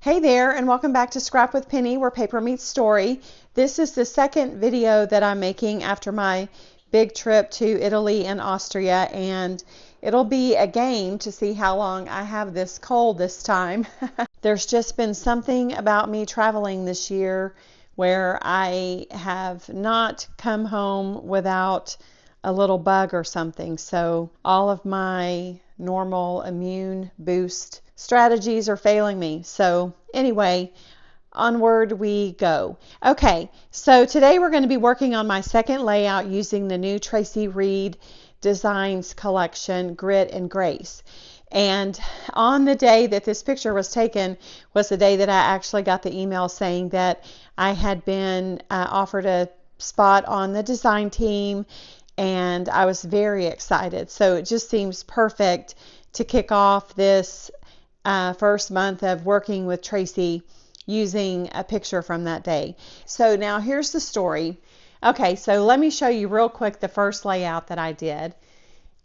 Hey there, and welcome back to Scrap with Penny, where paper meets story. This is the second video that I'm making after my big trip to Italy and Austria, and it'll be a game to see how long I have this cold this time. There's just been something about me traveling this year where I have not come home without a little bug or something. So all of my normal immune boost strategies are failing me. So anyway, onward we go. Okay, so today we're going to be working on my second layout using the new Traci Reed Designs collection, Grit and Grace. And on the day that this picture was taken was the day that I actually got the email saying that I had been offered a spot on the design team, and I was very excited. So it just seems perfect to kick off this first month of working with Traci using a picture from that day. So now here's the story. Okay, so let me show you real quick the first layout that I did.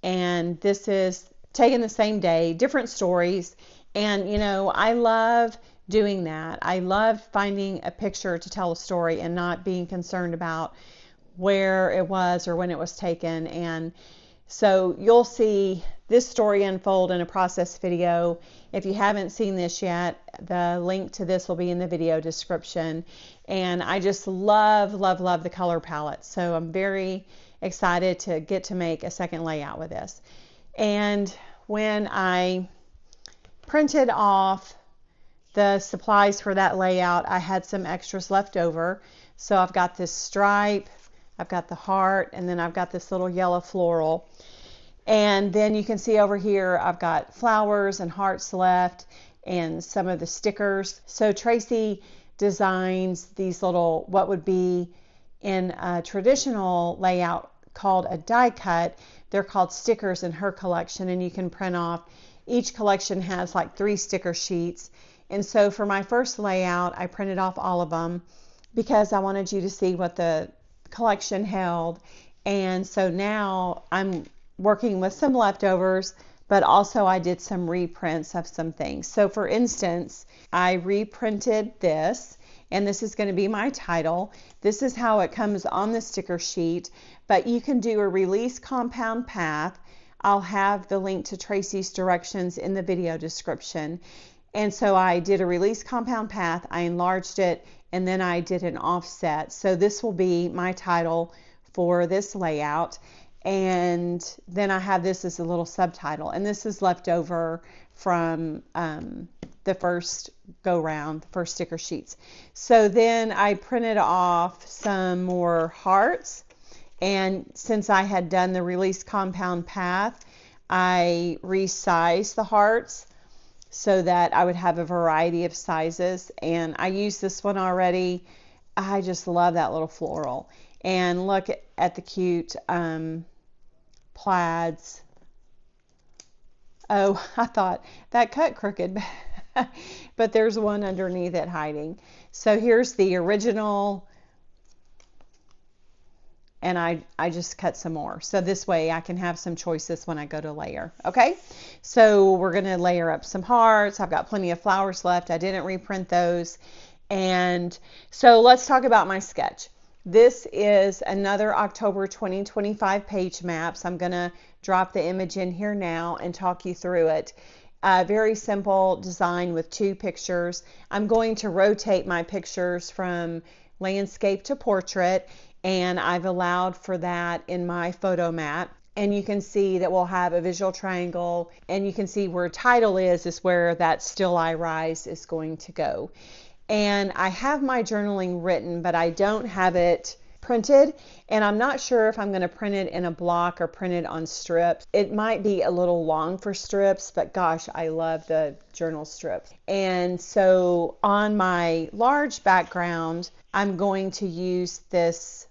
And this is taken the same day, different stories. And you know, I love doing that. I love finding a picture to tell a story and not being concerned about where it was or when it was taken. And so you'll see this story unfold in a process video. If you haven't seen this yet, the link to this will be in the video description. And I just love the color palette. So I'm very excited to get to make a second layout with this. And when I printed off the supplies for that layout, I had some extras left over. So I've got this stripe, I've got the heart, and then I've got this little yellow floral. And then you can see over here I've got flowers and hearts left and some of the stickers. So Traci designs these little, what would be in a traditional layout called a die cut. They're called stickers in her collection, and you can print off. Each collection has like 3 sticker sheets. And so for my first layout, I printed off all of them because I wanted you to see what the collection held. And so now I'm working with some leftovers, but also I did some reprints of some things. So for instance, I reprinted this, and this is going to be my title. This is how it comes on the sticker sheet, but you can do a release compound path. I'll have the link to Traci's directions in the video description. And so I did a release compound path, I enlarged it, and then I did an offset. So this will be my title for this layout. And then I have this as a little subtitle. And this is left over from the first go round, the first sticker sheets. So then I printed off some more hearts. And since I had done the release compound path, I resized the hearts so that I would have a variety of sizes. And I used this one already. I just love that little floral. And look at the cute plaids. Oh, I thought that cut crooked, but there's one underneath it hiding. So here's the original, and I just cut some more. So this way I can have some choices when I go to layer. Okay, so we're going to layer up some hearts. I've got plenty of flowers left. I didn't reprint those. And so let's talk about my sketch. This is another October 2025 page map. So I'm going to drop the image in here now and talk you through it. Very simple design with 2 pictures. I'm going to rotate my pictures from landscape to portrait, and I've allowed for that in my photo mat. And you can see that we'll have a visual triangle, and you can see where title is where that Still I Rise is going to go. And I have my journaling written, but I don't have it printed, and I'm not sure if I'm going to print it in a block or print it on strips. It might be a little long for strips, but gosh, I love the journal strips. And so on my large background, I'm going to use this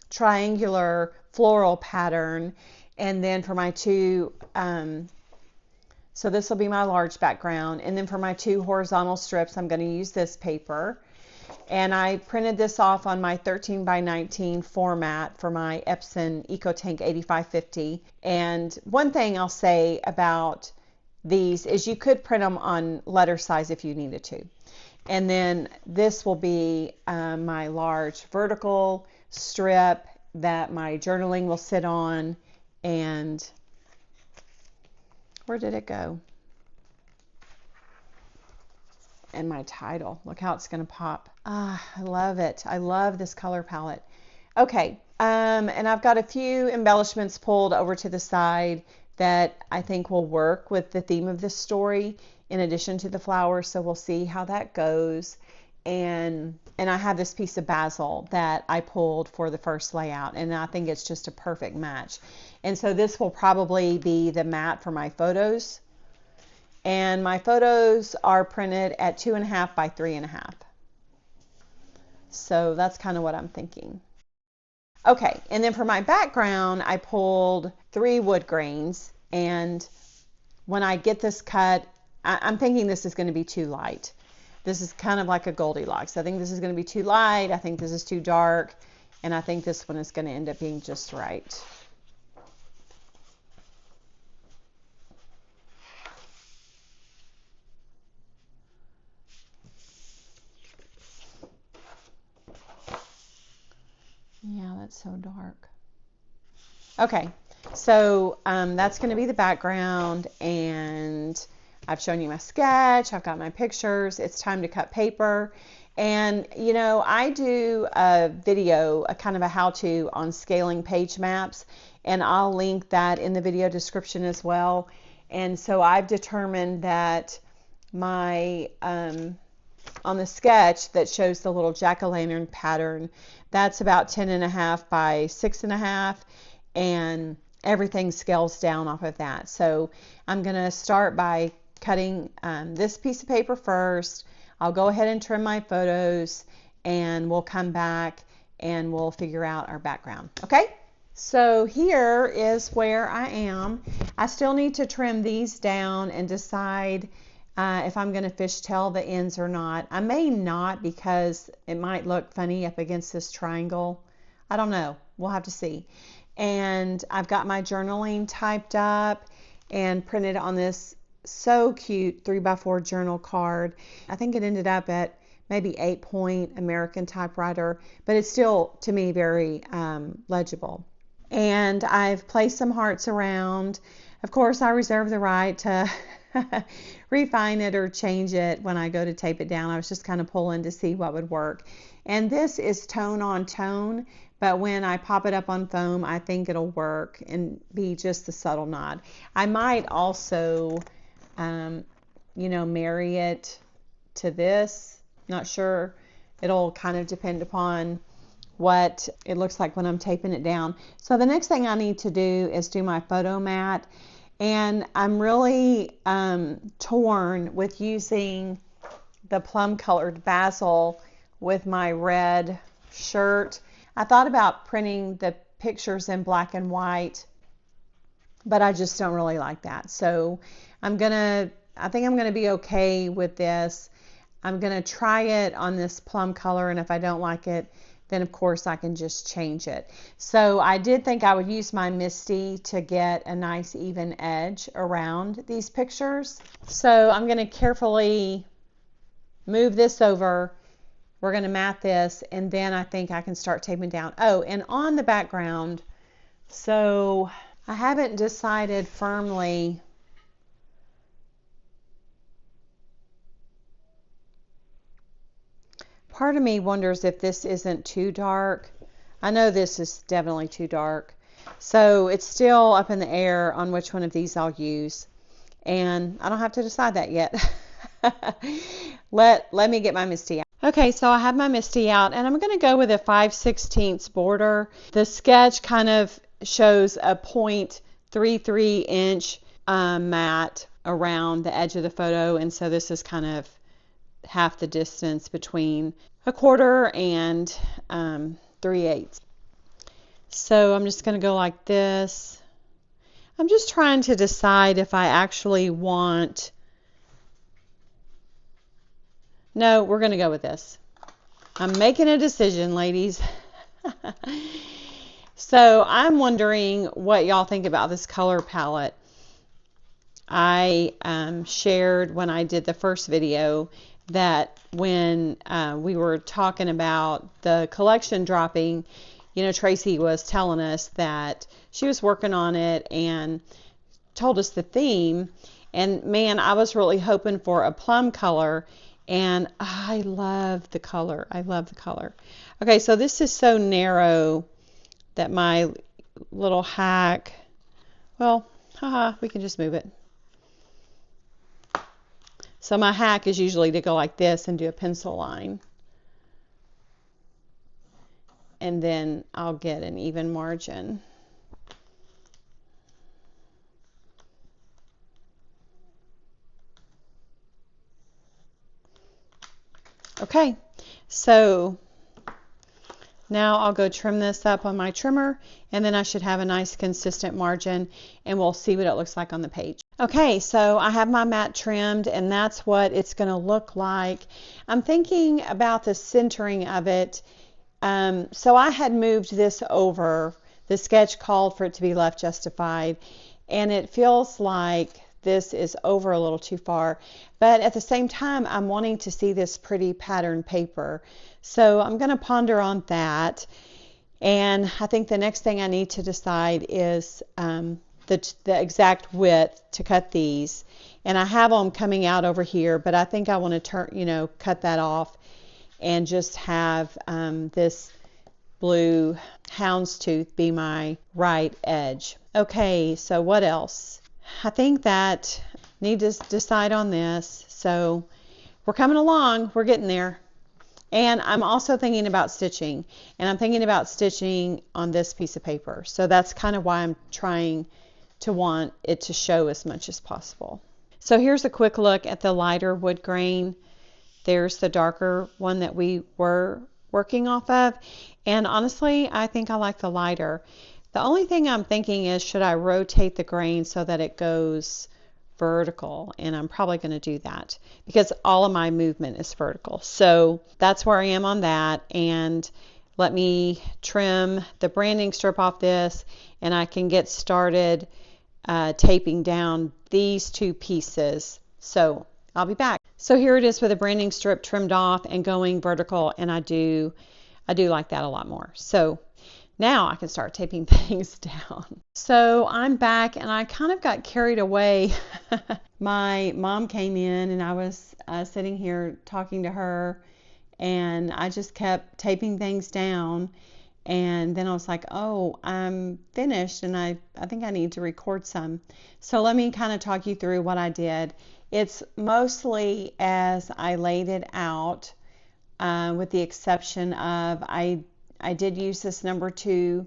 triangular floral pattern, and then for my 2 so this will be my large background, and then for my 2 horizontal strips I'm going to use this paper. And I printed this off on my 13 by 19 format for my Epson EcoTank 8550. And one thing I'll say about these is you could print them on letter size if you needed to. And then this will be my large vertical strip that my journaling will sit on. And where did it go? And my title. Look how it's going to pop. Ah, I love it. I love this color palette. Okay, and I've got a few embellishments pulled over to the side that I think will work with the theme of this story in addition to the flowers, so we'll see how that goes. And I have this piece of basil that I pulled for the first layout, and I think it's just a perfect match. And so this will probably be the mat for my photos. And my photos are printed at 2.5 by 3.5. So that's kind of what I'm thinking. Okay, and then for my background, I pulled 3 wood grains, and when I get this cut, I'm thinking this is going to be too light. This is kind of like a Goldilocks. I think this is going to be too light, I think this is too dark, and I think this one is going to end up being just right. Yeah, that's so dark. Okay, so that's going to be the background, and I've shown you my sketch, I've got my pictures. It's time to cut paper. And you know, I do a video, a kind of a how-to on scaling page maps, and I'll link that in the video description as well. And so I've determined that my on the sketch that shows the little jack-o'-lantern pattern, that's about 10.5 by 6.5, and everything scales down off of that. So I'm going to start by cutting this piece of paper first. I'll go ahead and trim my photos, and we'll come back and we'll figure out our background. Okay? So here is where I am. I still need to trim these down and decide if I'm going to fishtail the ends or not. I may not, because it might look funny up against this triangle. I don't know. We'll have to see. And I've got my journaling typed up and printed on this so cute 3x4 journal card. I think it ended up at maybe 8-point American typewriter, but it's still, to me, very legible. And I've placed some hearts around. Of course, I reserve the right to refine it or change it when I go to tape it down. I was just kind of pulling to see what would work. And this is tone on tone, but when I pop it up on foam, I think it'll work and be just the subtle nod. I might also, you know, marry it to this. Not sure. It'll kind of depend upon what it looks like when I'm taping it down. So the next thing I need to do is do my photo mat. And I'm really torn with using the plum colored basil with my red shirt. I thought about printing the pictures in black and white, but I just don't really like that. So I think I'm gonna be okay with this. I'm gonna try it on this plum color, and if I don't like it, then of course I can just change it. So I did think I would use my Misty to get a nice even edge around these pictures. So I'm going to carefully move this over. We're going to mat this, and then I think I can start taping down. Oh, and on the background, so I haven't decided firmly part of me wonders if this isn't too dark. I know this is definitely too dark. So it's still up in the air on which one of these I'll use. And I don't have to decide that yet. Let me get my Misty out. Okay, so I have my Misty out, and I'm going to go with a 5/16 border. The sketch kind of shows a 0.33 inch mat around the edge of the photo, and so this is kind of half the distance between 1/4 and 3/8. So I'm just going to go like this. I'm just trying to decide if I actually want... No, we're going to go with this. I'm making a decision, ladies. So I'm wondering what y'all think about this color palette. I shared when I did the first video that when we were talking about the collection dropping, you know, Traci was telling us that she was working on it and told us the theme. And man, I was really hoping for a plum color, and I love the color. I love the color. Okay, so this is so narrow that my little hack, well, haha, we can just move it. So my hack is usually to go like this and do a pencil line. And then I'll get an even margin. Okay, so now I'll go trim this up on my trimmer, and then I should have a nice consistent margin, and we'll see what it looks like on the page. Okay, so I have my mat trimmed, and that's what it's going to look like. I'm thinking about the centering of it. So I had moved this over. The sketch called for it to be left justified, and it feels like this is over a little too far, but at the same time I'm wanting to see this pretty pattern paper, so I'm going to ponder on that. And I think the next thing I need to decide is the exact width to cut these, and I have them coming out over here, but I think I want to cut that off and just have this blue houndstooth be my right edge. Okay, so what else? I think that need to decide on this. So we're coming along, we're getting there. And I'm also thinking about stitching, and I'm thinking about stitching on this piece of paper. So that's kind of why I'm trying to want it to show as much as possible. So here's a quick look at the lighter wood grain. There's the darker one that we were working off of. And honestly, I think I like the lighter. The only thing I'm thinking is, should I rotate the grain so that it goes vertical? And I'm probably going to do that because all of my movement is vertical. So that's where I am on that. And let me trim the branding strip off this, and I can get started taping down these two pieces. So I'll be back. So here it is with the branding strip trimmed off and going vertical, and I do like that a lot more. So now I can start taping things down. So I'm back, and I kind of got carried away. My mom came in, and I was sitting here talking to her, and I just kept taping things down. And then I was like, oh, I'm finished, and I think I need to record some. So let me kind of talk you through what I did. It's mostly as I laid it out, with the exception of I did use this number 2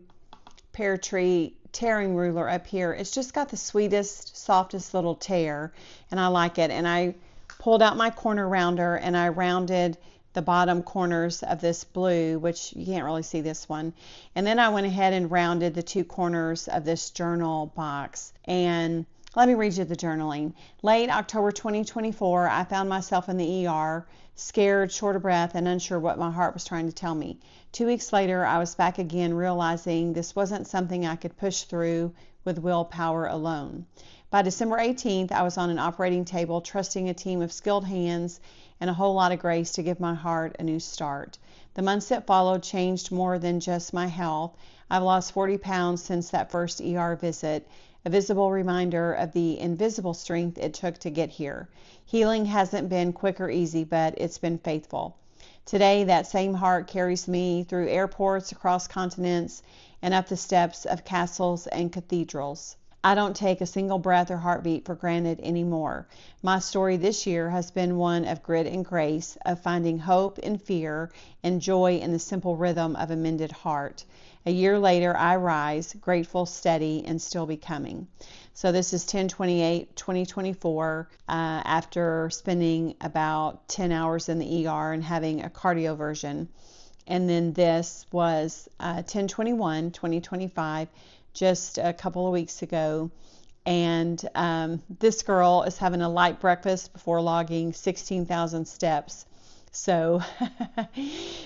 pear tree tearing ruler up here. It's just got the sweetest, softest little tear, and I like it. And I pulled out my corner rounder, and I rounded the bottom corners of this blue, which you can't really see this one. And then I went ahead and rounded the 2 corners of this journal box. And let me read you the journaling. Late October 2024, I found myself in the ER, scared, short of breath, and unsure what my heart was trying to tell me. 2 weeks later, I was back again, realizing this wasn't something I could push through with willpower alone. By December 18th, I was on an operating table, trusting a team of skilled hands and a whole lot of grace to give my heart a new start. The months that followed changed more than just my health. I've lost 40 pounds since that first ER visit, a visible reminder of the invisible strength it took to get here. Healing hasn't been quick or easy, but it's been faithful. Today, that same heart carries me through airports, across continents, and up the steps of castles and cathedrals. I don't take a single breath or heartbeat for granted anymore. My story this year has been one of grit and grace, of finding hope in fear and joy in the simple rhythm of a mended heart. A year later, I rise, grateful, steady, and still becoming. So this is 10/28/2024, after spending about 10 hours in the ER and having a cardioversion. And then this was 10/21/2025, just a couple of weeks ago. And this girl is having a light breakfast before logging 16,000 steps. So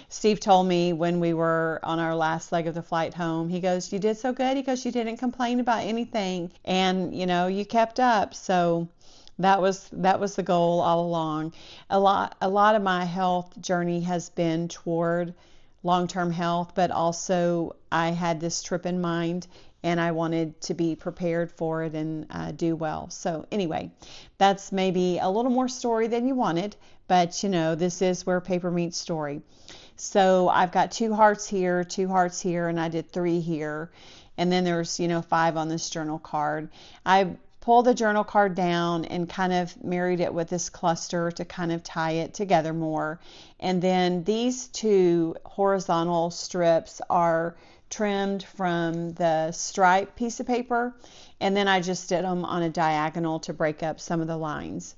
Steve told me when we were on our last leg of the flight home, he goes, "You did so good." He goes, "You didn't complain about anything, and you kept up." So that was the goal all along. A lot of my health journey has been toward long-term health, but also I had this trip in mind and I wanted to be prepared for it and do well. So anyway, that's maybe a little more story than you wanted, but this is where paper meets story. So I've got 2 hearts here, 2 hearts here, and I did 3 here. And then there's, 5 on this journal card. I pulled the journal card down and kind of married it with this cluster to kind of tie it together more. And then these 2 horizontal strips are trimmed from the stripe piece of paper, and then I just did them on a diagonal to break up some of the lines.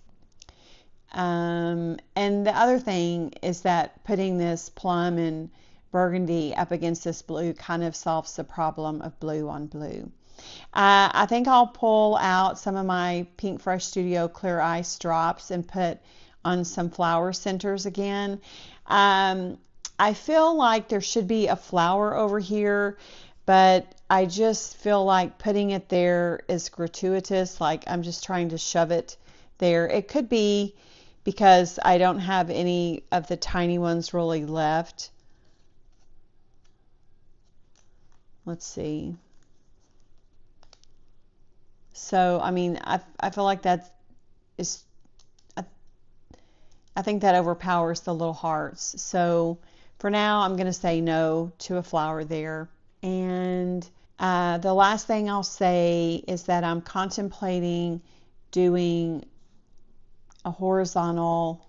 And the other thing is that putting this plum and burgundy up against this blue kind of solves the problem of blue on blue. I think I'll pull out some of my Pink Fresh Studio Clear Ice drops and put on some flower centers again. I feel like there should be a flower over here, but I just feel like putting it there is gratuitous, like I'm just trying to shove it there. It could be because I don't have any of the tiny ones really left. Let's see. So, I mean, I feel like that is, I think that overpowers the little hearts. So for now, I'm going to say no to a flower there. And the last thing I'll say is that I'm contemplating doing a horizontal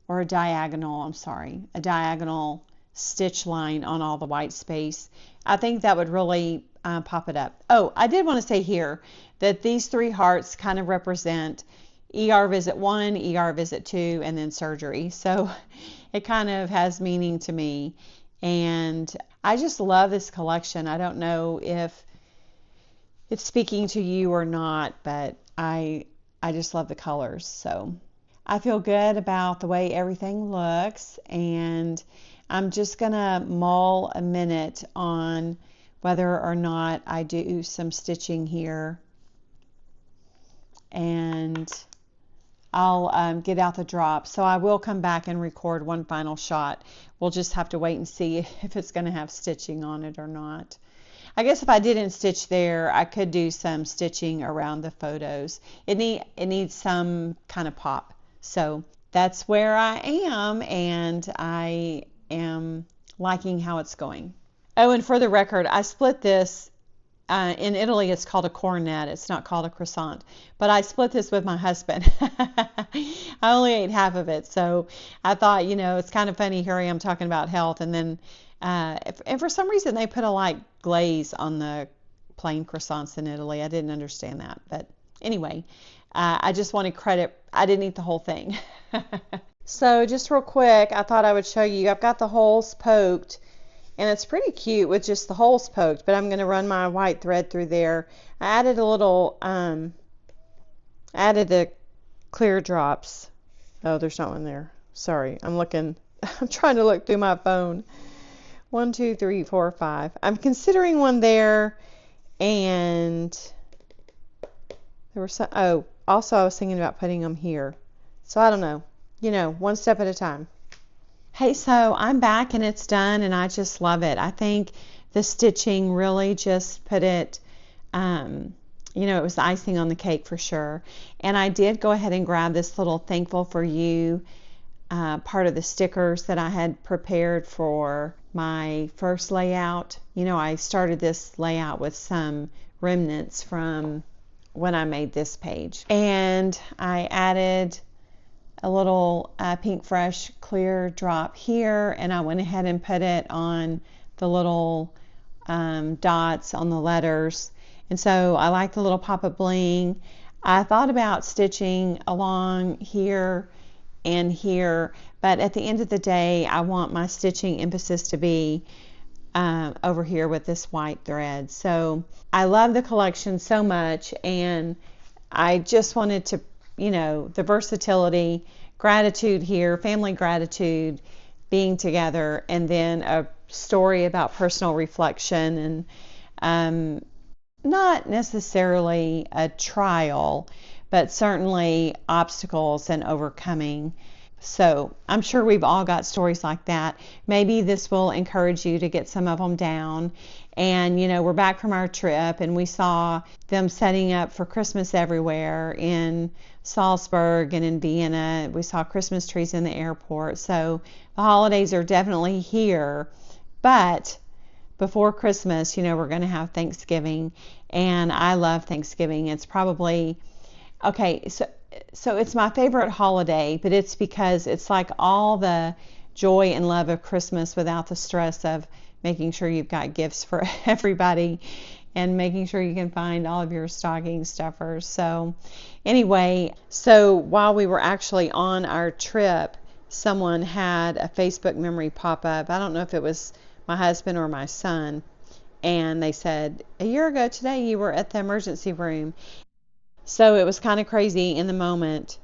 or a diagonal stitch line on all the white space. I think that would really pop it up. Oh, I did want to say here that these 3 hearts kind of represent ER visit 1, ER visit 2, and then surgery. So it kind of has meaning to me. And I just love this collection. I don't know if it's speaking to you or not, but I just love the colors. So I feel good about the way everything looks, and I'm just gonna mull a minute on whether or not I do some stitching here, and I'll get out the drop. So I will come back and record one final shot. We'll just have to wait and see if it's going to have stitching on it or not. I guess if I didn't stitch there, I could do some stitching around the photos. It needs some kind of pop. So that's where I am, and I am liking how it's going. Oh, and for the record, I split this. In Italy, it's called a cornet. It's not called a croissant. But I split this with my husband. I only ate half of it. So I thought, it's kind of funny. Here I am talking about health. And then, and for some reason, they put a glaze on the plain croissants in Italy. I didn't understand that. But anyway, I just wanted credit. I didn't eat the whole thing. So just real quick, I thought I would show you. I've got the holes poked. And it's pretty cute with just the holes poked, but I'm going to run my white thread through there. I added a little, added the clear drops. Oh, there's not one there. Sorry, I'm trying to look through my phone. 1, 2, 3, 4, 5. I'm considering one there, and there were some, also I was thinking about putting them here. So I don't know, one step at a time. Hey, so I'm back and it's done, and I just love it. I think the stitching really just put it, it was the icing on the cake for sure. And I did go ahead and grab this little thankful for you part of the stickers that I had prepared for my first layout. I started this layout with some remnants from when I made this page. And I added a little Pink Fresh clear drop here, and I went ahead and put it on the little dots on the letters. And so I like the little pop of bling. I thought about stitching along here and here, but at the end of the day, I want my stitching emphasis to be over here with this white thread. So I love the collection so much, and I just wanted to, the versatility, gratitude here, family gratitude, being together, and then a story about personal reflection and not necessarily a trial, but certainly obstacles and overcoming. So I'm sure we've all got stories like that. Maybe this will encourage you to get some of them down. And, you know, we're back from our trip and we saw them setting up for Christmas everywhere in Salzburg and in Vienna. We saw Christmas trees in the airport. So the holidays are definitely here. But before Christmas, you know, we're going to have Thanksgiving. And I love Thanksgiving. It's probably, okay, so it's my favorite holiday, but it's because it's like all the joy and love of Christmas without the stress of making sure you've got gifts for everybody and making sure you can find all of your stocking stuffers. So anyway, so while we were actually on our trip, someone had a Facebook memory pop up. I don't know if it was my husband or my son. And they said, a year ago today you were at the emergency room. So it was kind of crazy in the moment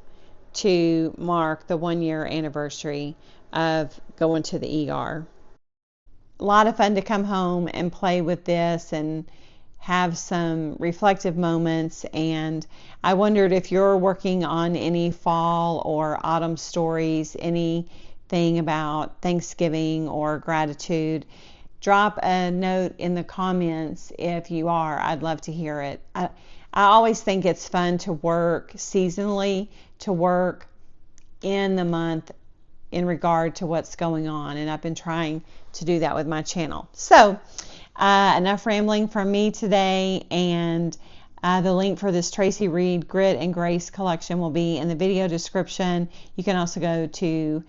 to mark the 1-year anniversary of going to the ER. A lot of fun to come home and play with this and have some reflective moments. And I wondered if you're working on any fall or autumn stories, anything about Thanksgiving or gratitude. Drop a note in the comments if you are. I'd love to hear it. I always think it's fun to work seasonally, to work in the month in regard to what's going on. And I've been trying to do that with my channel. So enough rambling from me today. And the link for this Traci Reed Grit and Grace collection will be in the video description. You can also go to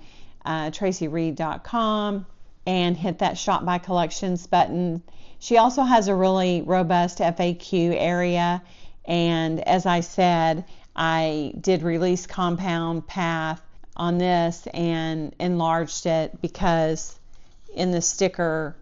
tracireed.com and hit that Shop by Collections button. She also has a really robust FAQ area. And as I said, I did release Compound Path on this and enlarged it because in the sticker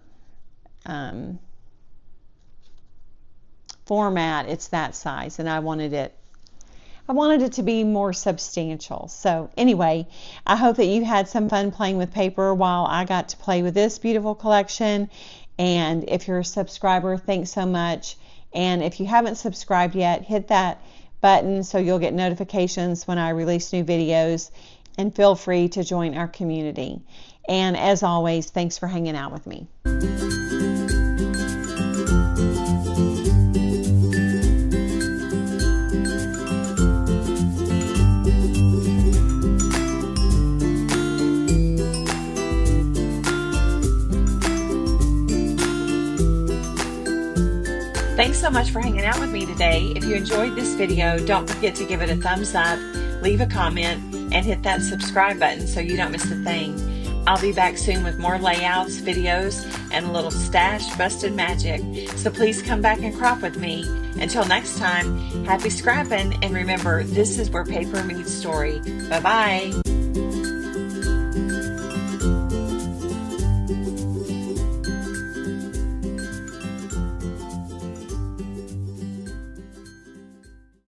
format, it's that size, and I wanted it to be more substantial. So anyway, I hope that you had some fun playing with paper while I got to play with this beautiful collection. And if you're a subscriber, thanks so much. And if you haven't subscribed yet, hit that button so you'll get notifications when I release new videos, and feel free to join our community. And as always, thanks for hanging out with me. Thanks so much for hanging out with me today. If you enjoyed this video, don't forget to give it a thumbs up, leave a comment, and hit that subscribe button so you don't miss a thing. I'll be back soon with more layouts, videos, and a little stash busted magic. So please come back and crop with me. Until next time, happy scrapping, and remember, this is where paper meets story. Bye-bye.